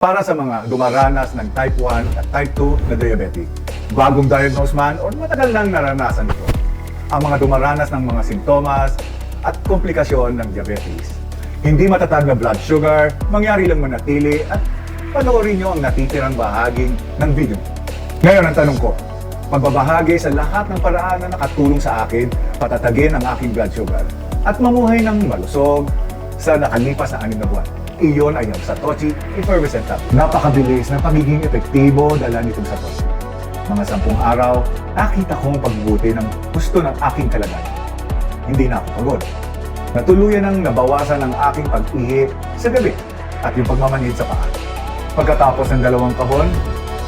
Para sa mga dumaranas ng type 1 at type 2 na diabetic, bagong diagnose man o matagal nang naranasan ito, ang mga dumaranas ng mga simptomas at komplikasyon ng diabetes. Hindi matatag na blood sugar, mangyari lang manatili at panoorin nyo ang natitirang bahaging ng video. Ngayon ang tanong ko, magbabahagi sa lahat ng paraan na nakatulong sa akin patatagin ang aking blood sugar at mamuhay ng malusog sa nakalipas na 6 na buwan. Iyon ay ang Satoshi Effervescent Tablet. Napakabilis na pagiging epektibo dala nitong Satoshi. Mga 10 araw, nakita kong pagbuti ng gusto ng aking kalagayan. Hindi na ako pagod. Natuluyan ang nabawasan ang aking pag-ihi sa gabi at yung pagmamanhid sa paa. Pagkatapos ng 2 kahon,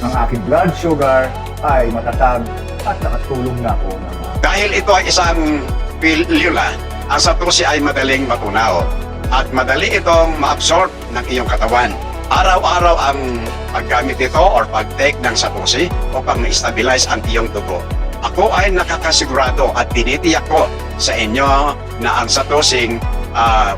ang aking blood sugar ay matatag at nakatulong na ako ng Dahil ito ay isang pilula, ang Satoshi ay madaling matunaw at madali itong ma-absorb ng iyong katawan. Araw-araw ang paggamit ito or pag-take ng Satoshi upang ma-stabilize ang iyong dugo. Ako ay nakakasigurado at tinitiyak ko sa inyo na ang Satoshing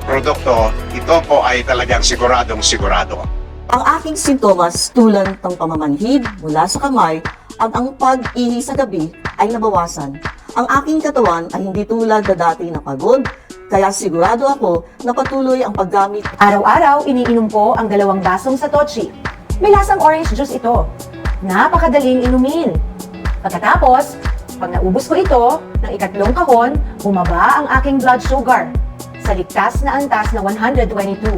produkto, ito po ay talagang siguradong sigurado. Ang aking sintomas tulad ng pamamanhid mula sa kamay at ang pag-ihi sa gabi ay nabawasan. Ang aking katawan ay hindi tulad na dati na pagod, kaya sigurado ako na patuloy ang paggamit. Araw-araw, iniinom ko ang 2 basong Satoshi. May lasang orange juice ito. Napakadaling inumin. Pagkatapos, pag naubos ko ito, ng 3 kahon, bumaba ang aking blood sugar sa ligtas na antas na 122.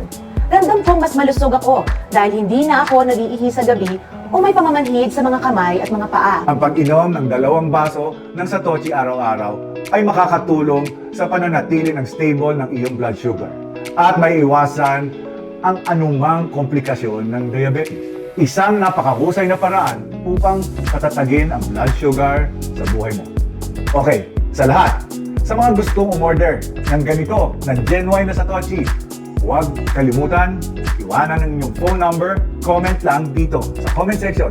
Ramdam kong mas malusog ako dahil hindi na ako nag-iihi sa gabi o may pamamanhid sa mga kamay at mga paa. Ang pag-inom ng 2 baso ng Satoshi araw-araw ay makakatulong sa pananatili ng stable ng iyong blood sugar at may iwasan ang anumang komplikasyon ng diabetes. Isang napakahusay na paraan upang patatagin ang blood sugar sa buhay mo. Okay, sa lahat, sa mga gustong umorder ng ganito na genuine na Satoshi, huwag kalimutan, iwanan ang inyong phone number, comment lang dito sa comment section.